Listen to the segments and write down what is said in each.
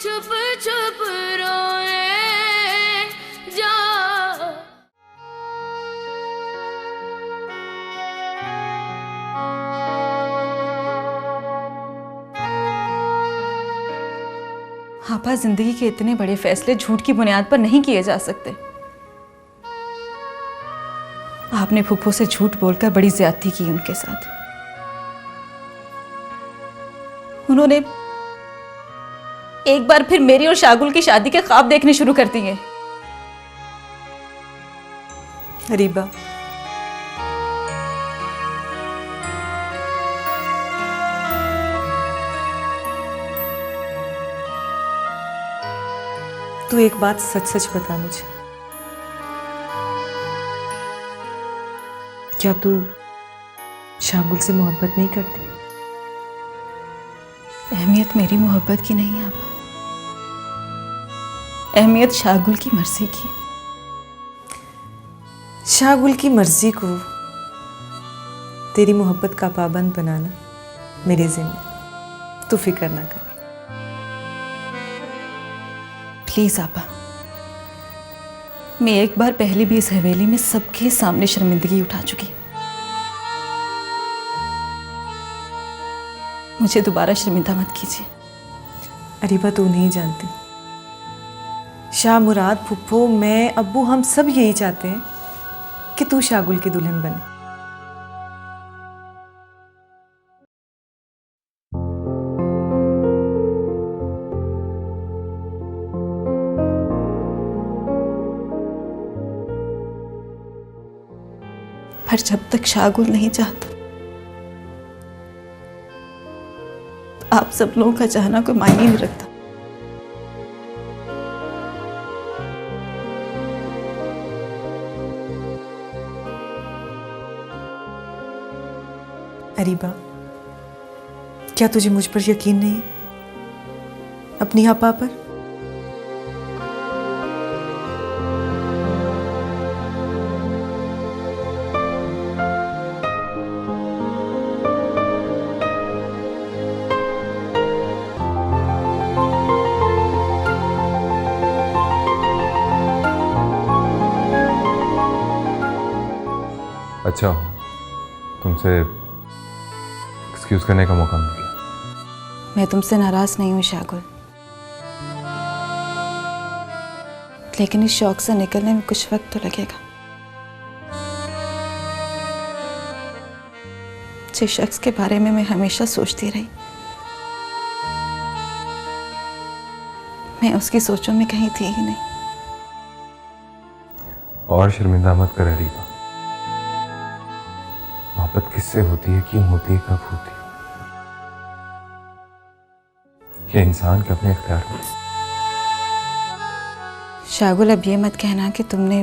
चुप चुप रोए जा। आपा, जिंदगी के इतने बड़े फैसले झूठ की बुनियाद पर नहीं किए जा सकते। आपने फूफो से झूठ बोलकर बड़ी ज्यादती की उनके साथ। उन्होंने एक बार फिर मेरी और शागुल की शादी के ख्वाब देखने शुरू कर दिए। अरीबा, तू एक बात सच सच बता मुझे, क्या तू शागुल से मोहब्बत नहीं करती? अहमियत मेरी मोहब्बत की नहीं है आपा, अहमियत शागुल की मर्जी की। शागुल की मर्जी को तेरी मोहब्बत का पाबंद बनाना मेरे जिम्मे, तू फिक्र ना कर। प्लीज आपा, मैं एक बार पहले भी इस हवेली में सबके सामने शर्मिंदगी उठा चुकी हूं। मुझे दोबारा शर्मिंदा मत कीजिए। अरीबा, तू नहीं जानती, शाह मुराद, फुप्पो, मैं, अब्बू, हम सब यही चाहते हैं कि तू शागुल की दुल्हन बने। पर जब तक शागुल नहीं चाहता, तो आप सब लोगों का चाहना कोई मायने नहीं रखता। अरीबा, क्या तुझे मुझ पर यकीन नहीं है, अपनी आपा पर? अच्छा, तुमसे एक्सक्यूज करने का मौका मिल गया। मैं तुमसे नाराज नहीं हूं शागुल, लेकिन इस शौक से निकलने में कुछ वक्त तो लगेगा। जिस शख्स के बारे में मैं हमेशा सोचती रही, मैं उसकी सोचों में कहीं थी ही नहीं। और शर्मिंदा मत कर अरीबा, मोहब्बत किससे होती है, क्यों होती है, कब होती है, ये इंसान के अपने इख्तियार में। शागुल, अब ये मत कहना कि तुमने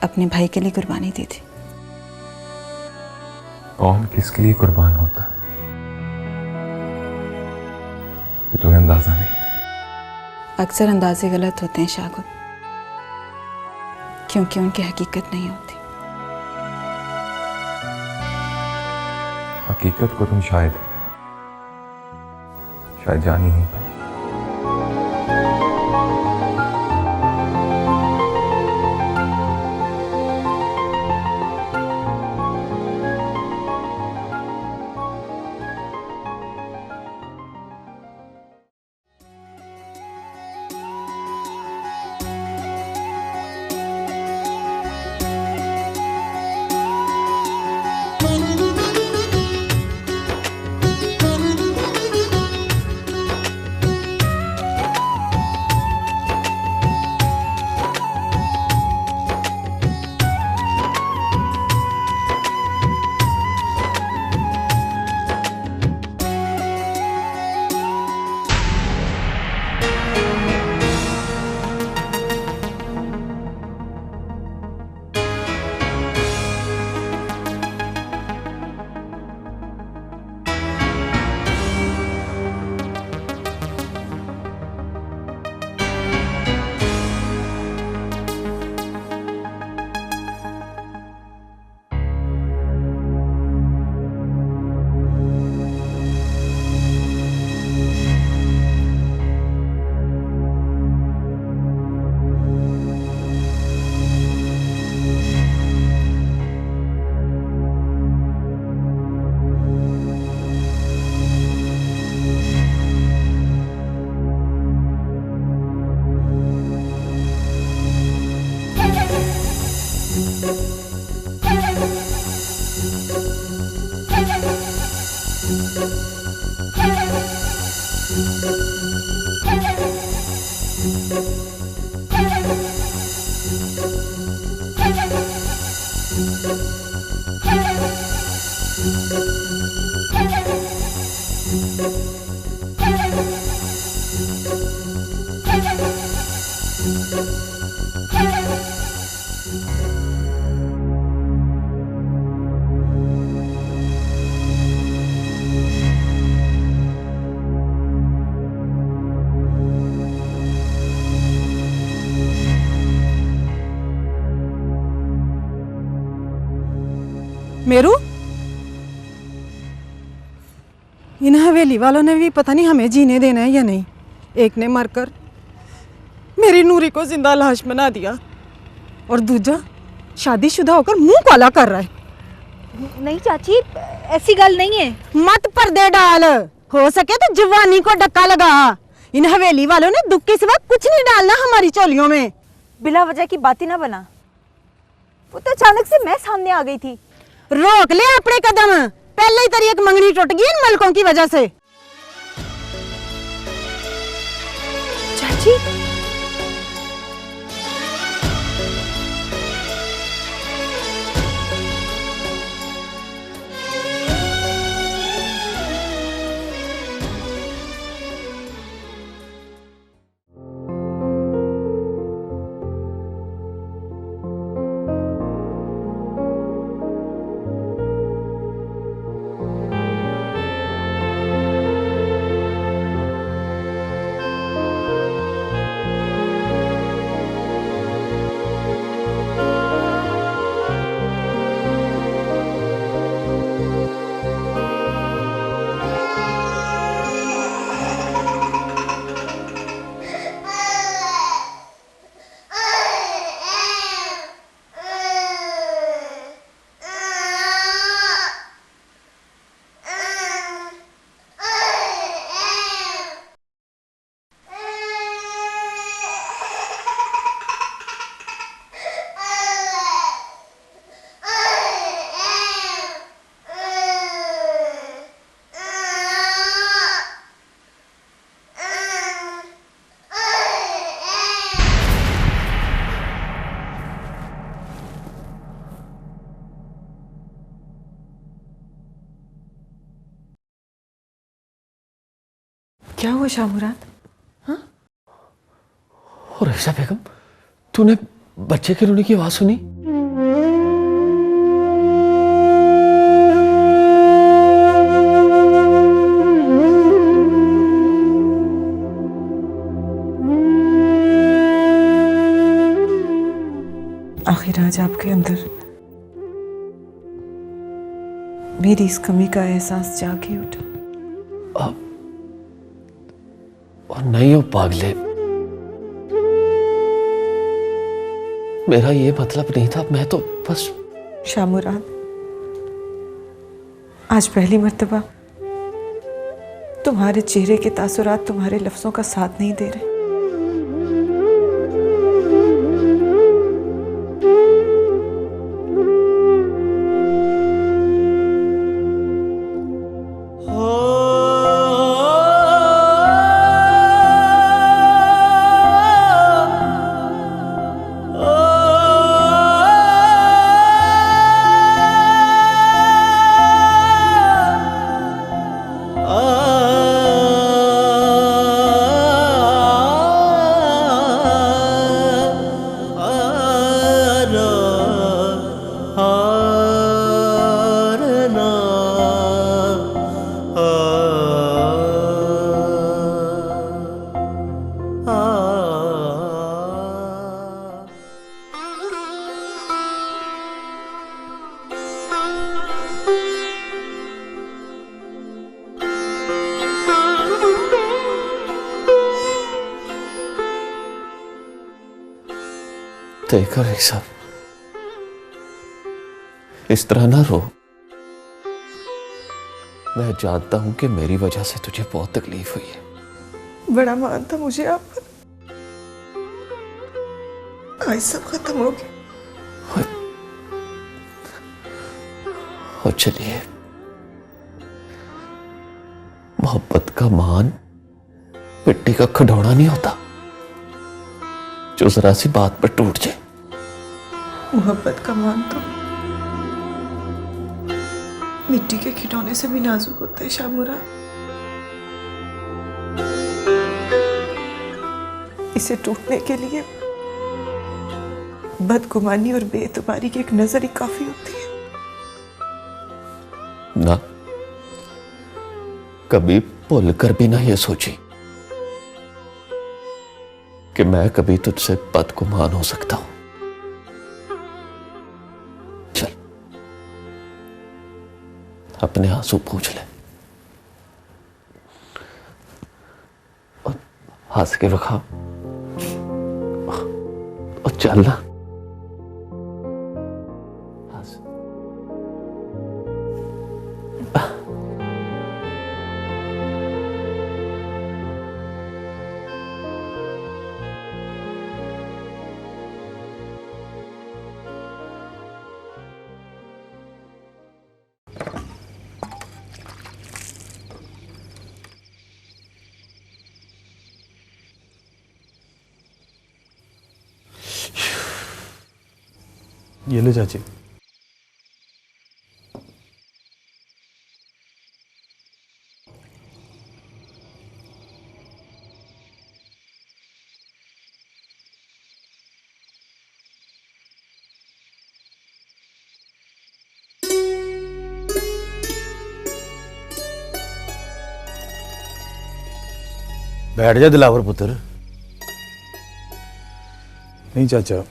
अपने भाई के लिए कुर्बानी दी थी। कौन किसके लिए कुर्बान होता है ये तुम्हें अंदाजा नहीं। अक्सर अंदाजे गलत होते हैं शागुल, क्योंकि उनकी हकीकत नहीं होती। हकीकत को तुम शायद जान ही नहीं पाई। मेरू, इन हवेली वालों ने भी पता नहीं हमें जीने देना है या नहीं। एक ने मरकर मेरी नूरी को जिंदा लाश बना दिया और दूजा शादीशुदा होकर मुंह काला कर रहा है। नहीं चाची, ऐसी गल नहीं है। मत पर्दे डाल, हो सके तो जवानी को डक्का लगा। इन हवेली वालों ने दुख के सिवा कुछ नहीं डालना हमारी चोलियों में। बिला वजह की बात ही ना बना। वो तो अचानक से मैं सामने आ गई थी। रोक ले अपने कदम, पहले ही तेरी एक मंगनी टूट गई इन मलकों की वजह से। चाची, क्या हुआ शामुराद? और ऐसा बेगम, तूने बच्चे के रोने की आवाज सुनी? आखिर आज आपके अंदर मेरी इस कमी का एहसास जाग ही उठा। और नहीं हो पागले, मेरा ये मतलब नहीं था। मैं तो बस शामुराद, आज पहली मर्तबा तुम्हारे चेहरे के तासुरात तुम्हारे लफ्जों का साथ नहीं दे रहे। देखो रिक्शा, इस तरह ना रो। मैं जानता हूं कि मेरी वजह से तुझे बहुत तकलीफ हुई है। बड़ा मान था मुझे आप पर, आज सब खत्म हो गया। और चलिए, मोहब्बत का मान मिट्टी का खिलौना नहीं होता जो जरा सी बात पर टूट जाए। मोहब्बत का मान तो मिट्टी के खिलौने से भी नाजुक होता है शामुरा। इसे टूटने के लिए बदगुमानी और बेएतबारी की एक नजर ही काफी होती है। ना, कभी भूल कर भी ना ये सोची कि मैं कभी तुझसे बदगुमान हो सकता हूं। चल अपने आंसू पूछ ले और हंस के रखा और चल ना। हंस। ये ले चाची। बैठ जा दिलावर पुत्र। नहीं चाचा,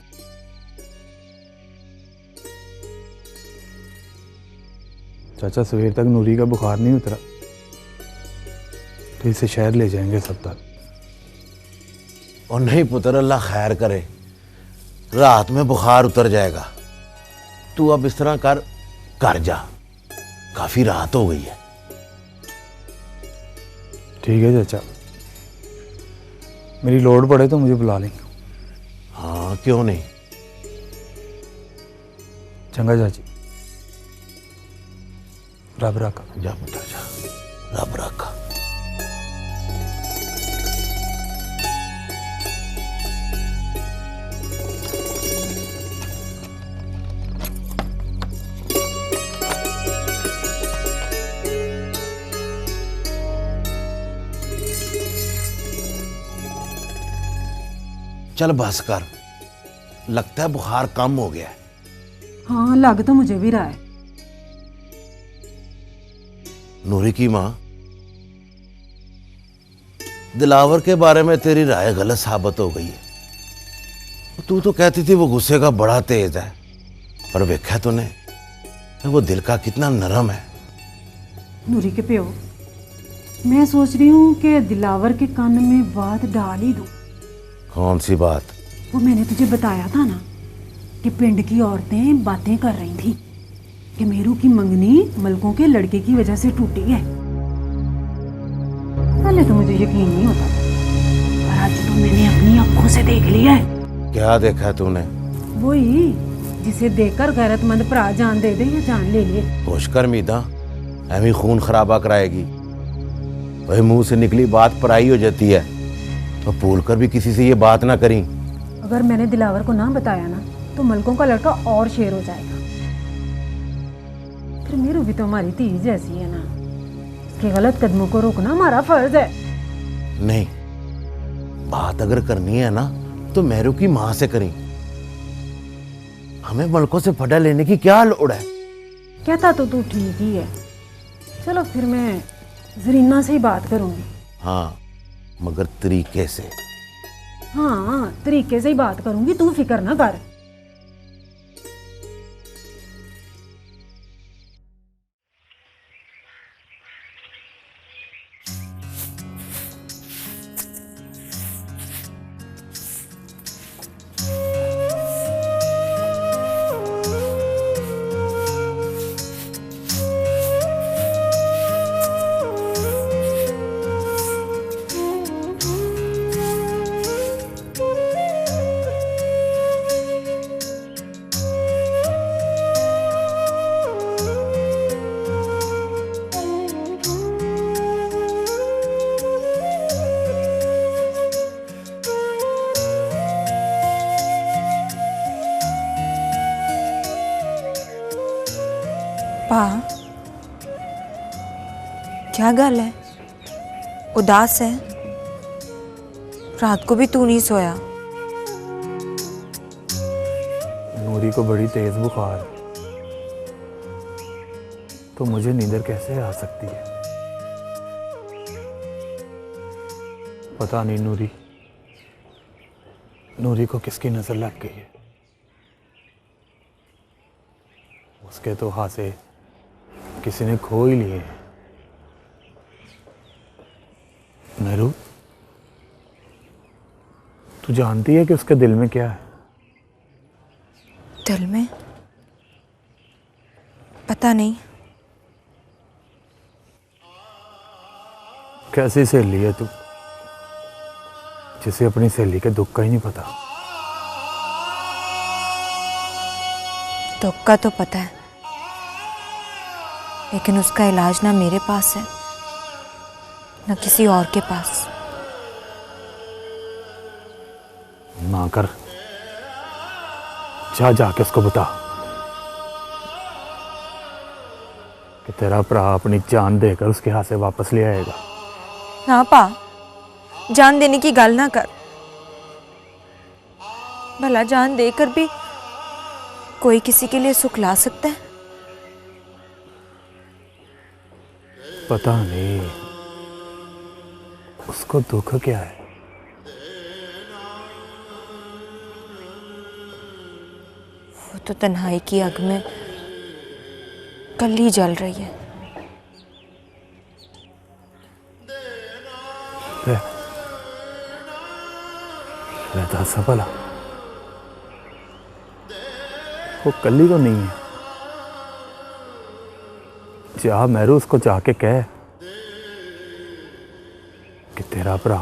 चाचा सवेर तक नूरी का बुखार नहीं उतरा तो इसे शहर ले जाएंगे अस्पताल। और नहीं पुत्र, अल्लाह खैर करे, रात में बुखार उतर जाएगा। तू अब इस तरह कर, घर जा, काफी रात हो गई है। ठीक है चाचा, मेरी लोड़ पड़े तो मुझे बुला लेंगे। हाँ क्यों नहीं। चंगा चाची, रब रखा। जा पुत्र जा, रब रखा। चल बस कर, लगता है बुखार कम हो गया है। हाँ लग तो मुझे भी रहा है। नूरी की माँ, दिलावर के बारे में तेरी राय गलत साबित हो गई है। तू तो कहती थी वो गुस्से का बड़ा तेज है, पर देखा तूने वो दिल का कितना नरम है। नूरी के प्यो, मैं सोच रही हूँ कि दिलावर के कान में बात डाल ही दूँ। कौन सी बात? वो मैंने तुझे बताया था ना कि पिंड की औरतें बातें कर रही थी कि मेरू की मंगनी मलकों के लड़के की वजह से टूटी है। पहले तो मुझे यकीन नहीं होता था, पर आज तो मैंने अपनी आंखों से देख लिया है। क्या देखा तूने? वही जिसे देखकर गैरतमंद भरा जान दे दे या जान ले ले। होश कर मीदा, ऐवी खून खराबा कराएगी। वही मुंह से निकली बात पराई हो जाती है, तो भूल कर भी किसी से ये बात ना करी। अगर मैंने दिलावर को ना बताया ना तो मलकों का लड़का और शेर हो जाएगा। फिर मेरू भी तो हमारी धी जैसी है ना, उसके गलत कदमों को रोकना हमारा फर्ज है। नहीं, बात अगर करनी है ना तो मेरू की माँ से करी। हमें मलकों से फटा लेने की क्या लोड़ है? कहता तो तू ठीक ही है। चलो फिर मैं जरीना से ही बात करूंगी। हाँ, मगर तरीके से। हाँ तरीके से ही बात करूंगी, तू फिक्र ना कर। क्या गल है? उदास है? रात को भी तू नहीं सोया? नूरी को बड़ी तेज बुखार, तो मुझे नींदर कैसे आ सकती है? पता नहीं नूरी को किसकी नजर लग गई है। उसके तो हाथे किसी ने खो ही लिए हैं। मेरू, तू जानती है कि उसके दिल में क्या है? दिल में? पता नहीं। कैसी सहेली है तू, जिसे अपनी सहेली के दुख का ही नहीं पता। दुख का तो पता है, लेकिन उसका इलाज ना मेरे पास है ना किसी और के पास। ना कर, जाके उसको बता कि तेरा भरा अपनी जान देकर उसके हाथ से वापस ले आएगा। ना पा, जान देने की गल ना कर। भला जान देकर भी कोई किसी के लिए सुख ला सकता है? पता नहीं उसको दुख क्या है। वो तो तन्हाई की आग में कल्ली जल रही है। दस भला वो कल्ली तो नहीं है। जा मेरू, उसको जाके कह कि तेरा भरा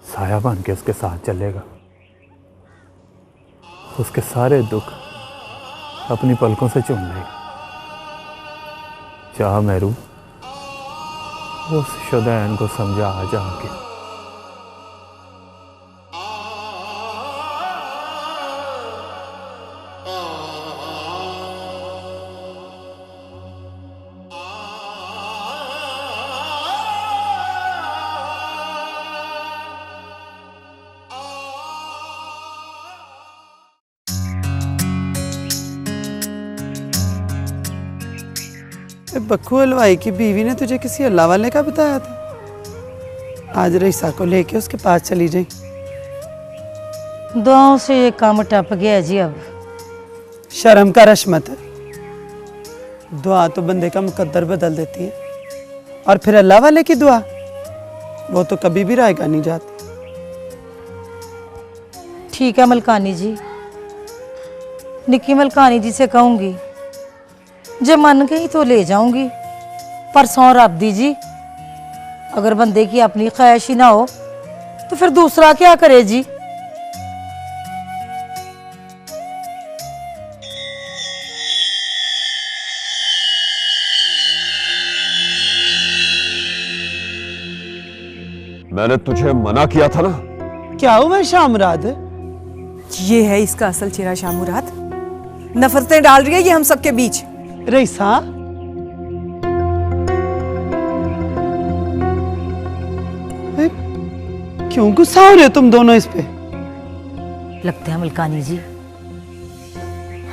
साया बन के उसके साथ चलेगा। उसके सारे दुख अपनी पलकों से चुन लेगा। जा मेरू, उस शुदैन को समझा जाके। बक्खू हलवाई की बीवी ने तुझे किसी अल्लाह वाले का बताया था? आज रईसा को लेके उसके पास चली जाए। दुआओं से ये काम टप गया जी। अब शर्म का रश्मत है। दुआ तो बंदे का मुकद्दर बदल देती है, और फिर अल्लाह वाले की दुआ, वो तो कभी भी रायगा नहीं जाती। ठीक है मलकानी जी, निक्की मलकानी जी से कहूँगी, जब मन गई तो ले जाऊंगी। पर सौ रब दी जी, अगर बंदे की अपनी ख्वाहिश ही ना हो तो फिर दूसरा क्या करे जी। मैंने तुझे मना किया था ना। क्या हुआ शामुराद? ये है इसका असल चेहरा शामुराद। नफरतें डाल रही है ये हम सबके बीच। रईसा, क्यों गुस्सा हो रहे हो तुम दोनों इस पे? लगता है मलकानी जी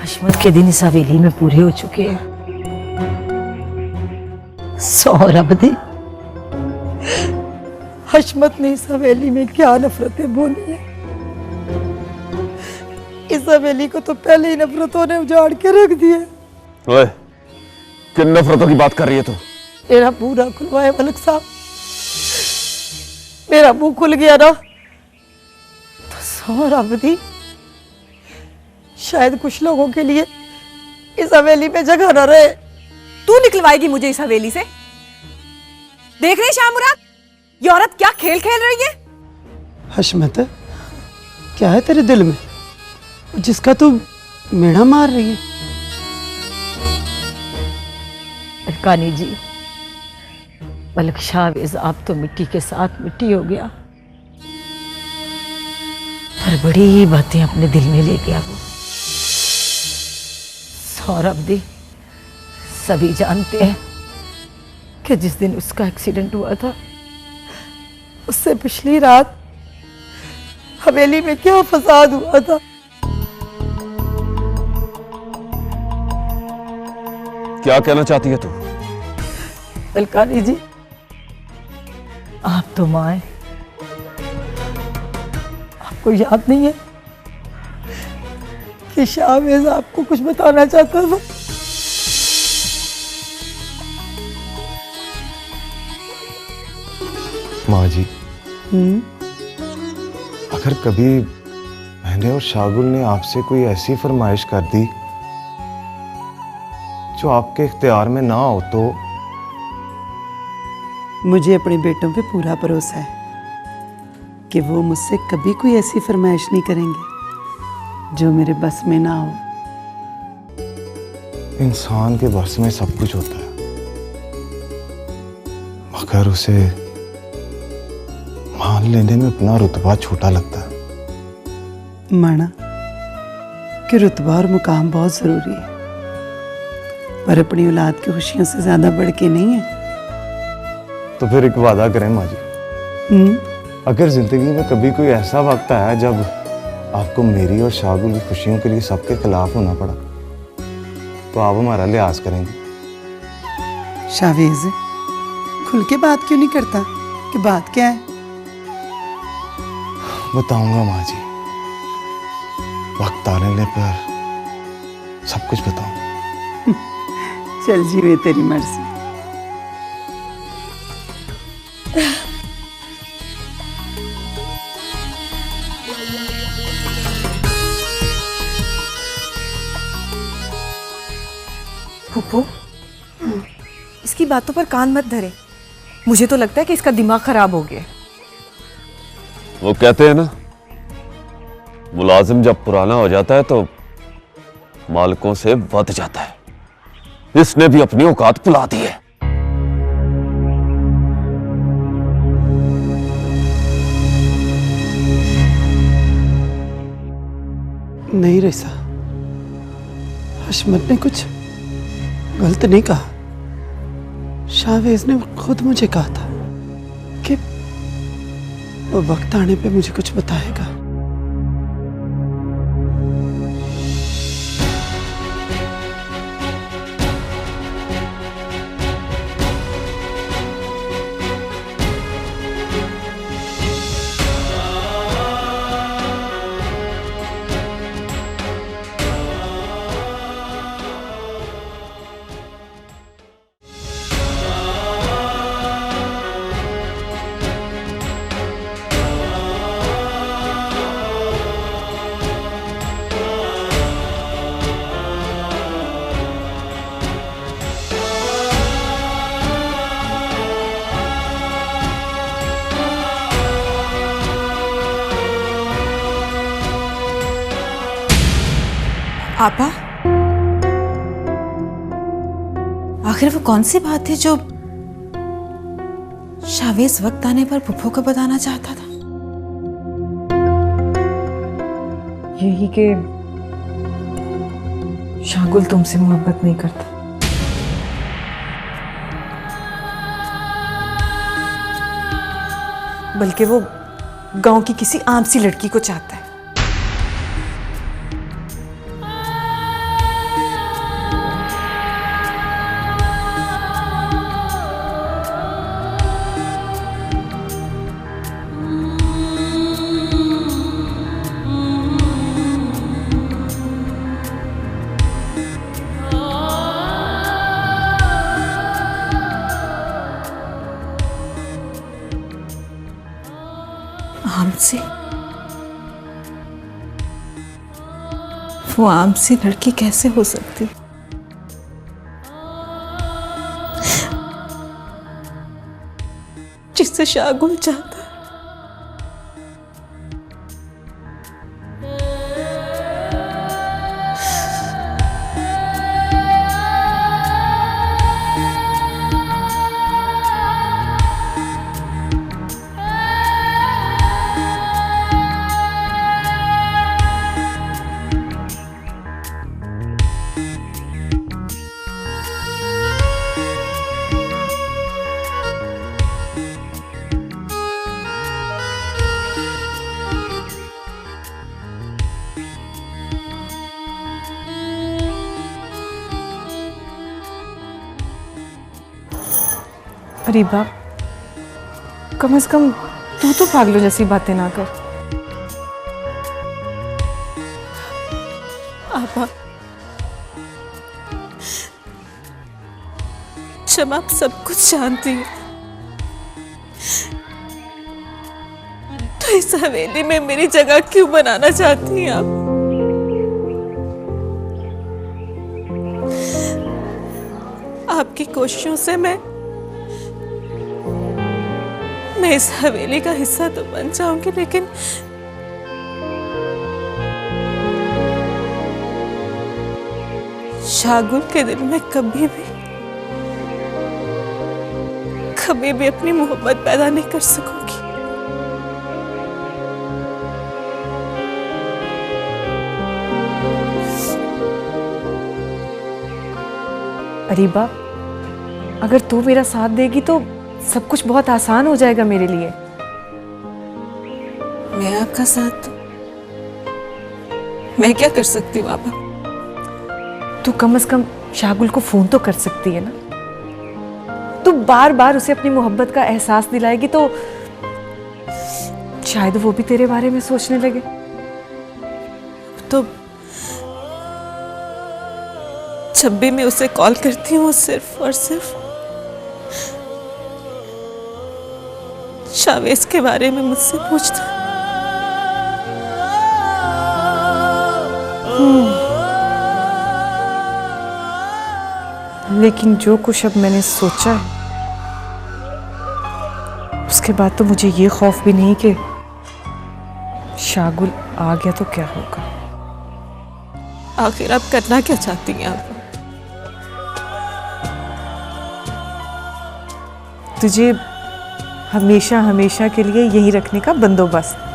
हशमत के दिन इस हवेली में पूरे हो चुके हैं। सौ रब दे, हशमत ने इस हवेली में क्या नफरतें बोली है। इस हवेली को तो पहले ही नफरतों ने उजाड़ के रख दिया। ओए, किन नफरतों की बात कर रही है तू? मेरा पूरा खुलवाए मलिक साहब, मेरा मुंह खुल गया ना तो सौ रब दी, शायद कुछ लोगों के लिए इस हवेली में जगह न रहे। तू निकलवाएगी मुझे इस हवेली से? देख रही शामुराद, ये औरत क्या खेल खेल रही है? हशमत, क्या है तेरे दिल में जिसका तू मेढ़ा मार रही है? मलकानी जी, मलिक शाहवेज आप तो मिट्टी के साथ मिट्टी हो गया, पर बड़ी बातें अपने दिल में ले गया वो। सौरभ दी, सभी जानते हैं कि जिस दिन उसका एक्सीडेंट हुआ था उससे पिछली रात हवेली में क्या फसाद हुआ था। क्या कहना चाहती है तू? अलकानी जी, आप तो मां हैं, आपको याद नहीं है कि शाहवेज आपको कुछ बताना चाहता था? माँ जी, अगर कभी मैंने और शागुल ने आपसे कोई ऐसी फरमाइश कर दी जो आपके इख्तियार में ना हो तो? मुझे अपने बेटों पे पूरा भरोसा है कि वो मुझसे कभी कोई ऐसी फरमाइश नहीं करेंगे जो मेरे बस में ना हो। इंसान के बस में सब कुछ होता है, मगर उसे मान लेने में अपना रुतबा छोटा लगता है। माना कि रुतबा और मुकाम बहुत ज़रूरी है, पर अपनी औलाद की खुशियों से ज़्यादा बढ़ के नहीं है। तो फिर एक वादा करें माँ जी, अगर जिंदगी में कभी कोई ऐसा वक्त आया जब आपको मेरी और शागुल की खुशियों के लिए सबके खिलाफ होना पड़ा, तो आप हमारा लिहाज करेंगे? शाहवेज, खुल के बात क्यों नहीं करता कि बात क्या है? बताऊंगा माँ जी, वक्त आने पर सब कुछ बताऊंगा। चल जीवे तेरी मर्जी। फूफो, इसकी बातों पर कान मत धरे। मुझे तो लगता है कि इसका दिमाग खराब हो गया। वो कहते हैं ना, मुलाजिम जब पुराना हो जाता है तो मालिकों से बद जाता है। इसने भी अपनी औकात भुला दी है। नहीं रईसा, हशमत ने कुछ गलत नहीं कहा। शाहवेज ने खुद मुझे कहा था कि वो वक्त आने पे मुझे कुछ बताएगा। आपा, आखिर वो कौन सी बात थी जो शाहवेज वक्त आने पर फूफो को बताना चाहता था? यही कि शागुल तुमसे मोहब्बत नहीं करता। बल्कि वो गांव की किसी आम सी लड़की को चाहता है। आम सी? वो आम सी लड़की कैसे हो सकती? जिससे शागुल चाहता है। अरीबा, कम से कम तू तो पागलों जैसी बातें ना कर। आपा, जब आप सब कुछ जानती हैं तो इस हवेली में मेरी जगह क्यों बनाना चाहती हैं आप? आपकी कोशिशों से मैं इस हवेली का हिस्सा तो बन जाऊंगी, लेकिन शागुल के दिल में कभी भी अपनी मोहब्बत पैदा नहीं कर सकूंगी। अरीबा, अगर तू मेरा साथ देगी तो सब कुछ बहुत आसान हो जाएगा मेरे लिए। मैं आपका साथ मैं क्या कर सकती हूँ आपा? तू कम से कम शागुल को फोन तो कर सकती है ना। तू बार बार उसे अपनी मोहब्बत का एहसास दिलाएगी तो शायद वो भी तेरे बारे में सोचने लगे। तो जब भी मैं उसे कॉल करती हूँ, सिर्फ और सिर्फ शावेज के बारे में मुझसे पूछता है। लेकिन जो कुछ अब मैंने सोचा है, उसके बाद तो मुझे ये खौफ भी नहीं कि शागुल आ गया तो क्या होगा। आखिर आप करना क्या चाहती हैं आप? तुझे हमेशा हमेशा के लिए यही रखने का बंदोबस्त।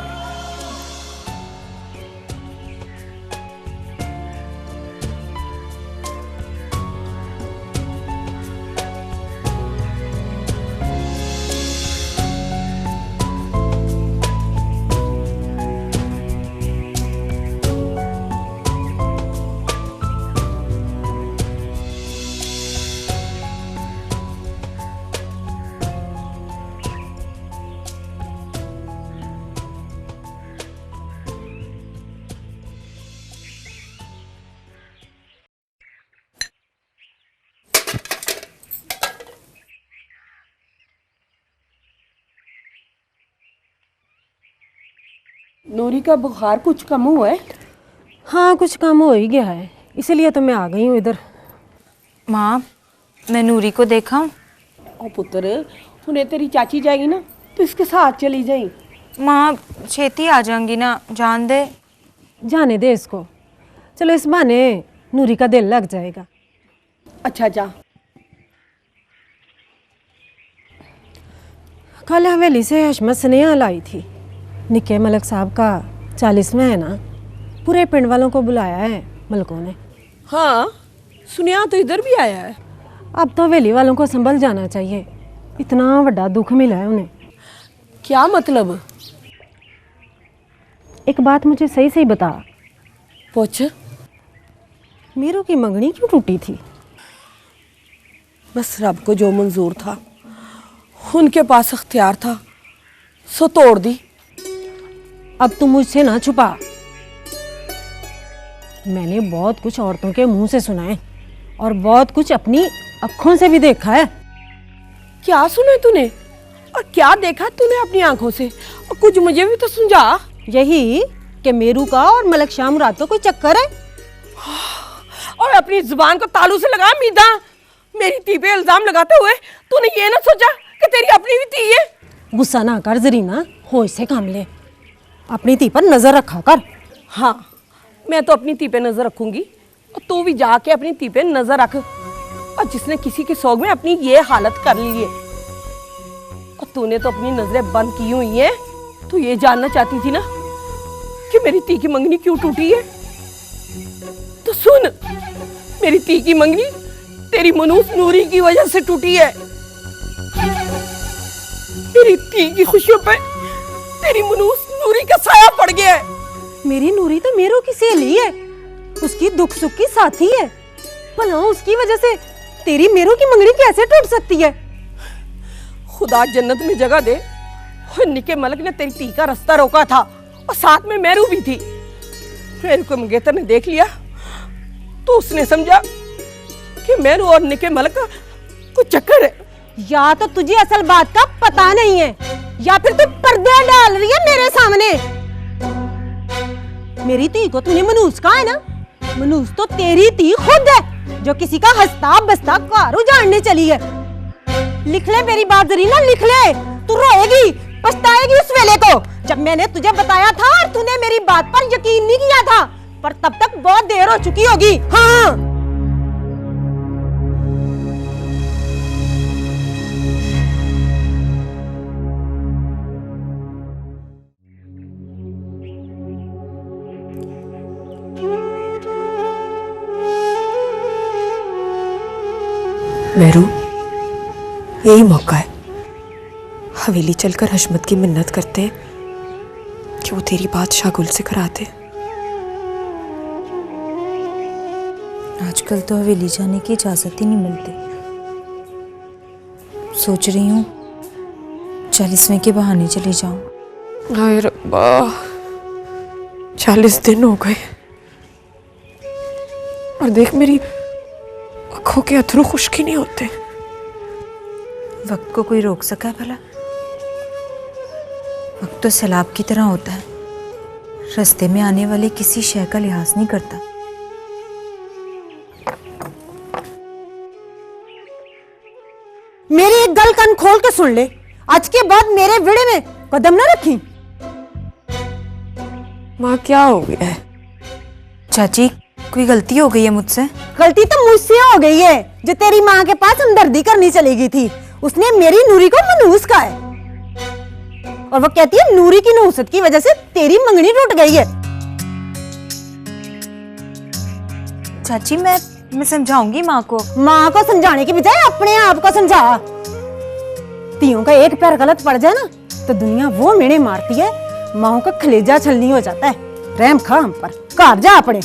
नूरी का बुखार कुछ कम हुआ है? हाँ, कुछ कम हो ही गया है, इसीलिए तो मैं आ गई हूँ इधर। माँ, मैं नूरी को देखा हूँ। ओ पुत्र, उन्हें तेरी चाची जाएगी ना तो इसके साथ चली जाई। माँ, छेती आ जाऊंगी ना, जान दे। जाने दे इसको, चलो इस बहाने नूरी का दिल लग जाएगा। अच्छा जा। कल हवेली से हशमत स्नेहा लाई थी। निके मलक साहब का 40वां है ना, पूरे पिंड वालों को बुलाया है मलकों ने। हाँ, सुनिया तो इधर भी आया है। अब तो हवेली वालों को संभल जाना चाहिए, इतना बड़ा दुख मिला है उन्हें। क्या मतलब? एक बात मुझे सही सही बता। पूछ। मीरू की मंगनी क्यों टूटी थी? बस रब को जो मंजूर था, उनके पास अख्तियार था, सो तोड़ दी। अब तुम मुझसे ना छुपा। मैंने बहुत कुछ औरतों के मुंह से सुना है और बहुत कुछ अपनी आँखों से भी देखा है। क्या सुना है तूने और क्या देखा तूने अपनी आंखों से? और कुछ मुझे भी तो समझा। यही कि मेरू का और मलक शाह मुराद को कोई चक्कर है। और अपनी जुबान को तालू से लगा मीदा। मेरी ती पे इल्जाम लगाते हुए तूने ये ना सोचा कि तेरी अपनी भी ती है? गुस्सा ना कर जरीना, होश से काम ले, अपनी ती पर नजर रखा कर। हाँ, मैं तो अपनी ती पे नजर रखूंगी और तू भी जाके अपनी ती पे नजर रख। और जिसने किसी के शौक में अपनी ये हालत कर ली है, और तूने तो अपनी नजरें बंद की हुई है। तू ये जानना चाहती थी ना कि मेरी ती की मंगनी क्यों टूटी है? तो सुन, मेरी ती की मंगनी तेरी मनूस नूरी की वजह से टूटी है। मेरी ती की खुशियों पे तेरी मनूस नूरी का साया पड़ गया है। मेरी नूरी तो मेरू की सहेली है, उसकी दुख सुख की साथी है। भला उसकी वजह से तेरी मेरू की मंगनी कैसे टूट सकती है? खुदा जन्नत में जगह दे। और निके मलिक ने तेरी धी का रास्ता रोका था और साथ में मेरू भी थी। मेरे को मंगेतर ने देख लिया तो उसने समझा कि मेरू और निके मलिक का कुछ चक्कर है। या तो तुझे असल बात का पता नहीं है या फिर तू पर्दे डाल रही है मेरे सामने। मेरी धी को तूने मनूस कहा है ना, मनूस तो तेरी धी खुद है जो किसी का हंसता बसता घर उजाड़ने चली है। लिख ले मेरी बात जरीना, लिख ले। तू रोएगी, पछताएगी उस वेले को जब मैंने तुझे बताया था और तूने मेरी बात पर यकीन नहीं किया था, पर तब तक बहुत देर हो चुकी होगी। हाँ मेरू, यही मौका है। हवेली चलकर हशमत की मिन्नत करते हैं कि वो तेरी बात शागुल से कराते। आजकल तो हवेली जाने की इजाजत ही नहीं मिलती। सोच रही हूँ 40वें के बहाने चली जाऊं। हाय रब्बा, 40 दिन हो गए और देख मेरी आंखों के अथरू खुश्क ही नहीं होते। वक्त को कोई रोक सका भला? वक्त तो सैलाब की तरह होता है, रास्ते में आने वाले किसी शय का लिहाज नहीं करता। मेरी एक गल कान खोल के सुन ले, आज के बाद मेरे विड़े में कदम न रखी। माँ क्या हो गया है? चाची, कोई गलती हो गई है मुझसे? गलती तो मुझसे हो गई है जो तेरी माँ के पास हमदर्दी करनी चली गई थी। उसने मेरी नूरी को मनहूस कहा है और वो कहती है नूरी की नहूसत की वजह से तेरी मंगनी टूट गई है। चाची, मैं समझाऊंगी माँ को। माँ को समझाने की बजाय अपने आप को समझा। तियों का एक पैर गलत पड़ जाए ना तो दुनिया वो मेने मारती है, माँ का खलेजा छलनी हो जाता है। रहम खा हम पर, घर जा अपने।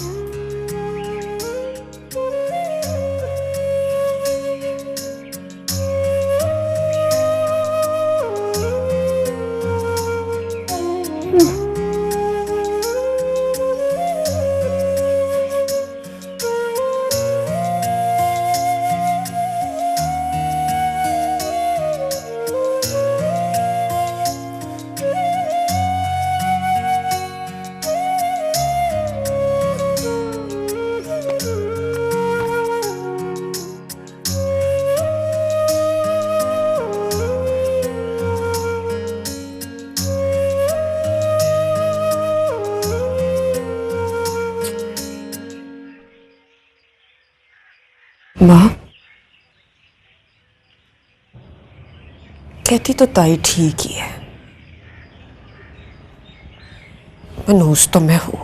माँ कहती तो ताई ठीक ही है, मनहूस तो मैं हूं।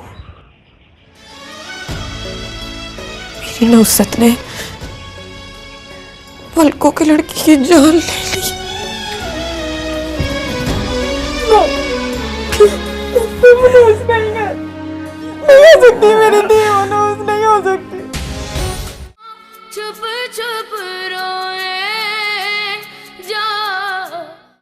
मेरी नौसत ने पलकों की लड़की की जान ले ली। मनहूस नहीं है, नहीं हो सकती मेरी दी, मनहूस नहीं हो सकती। चुप चुप रो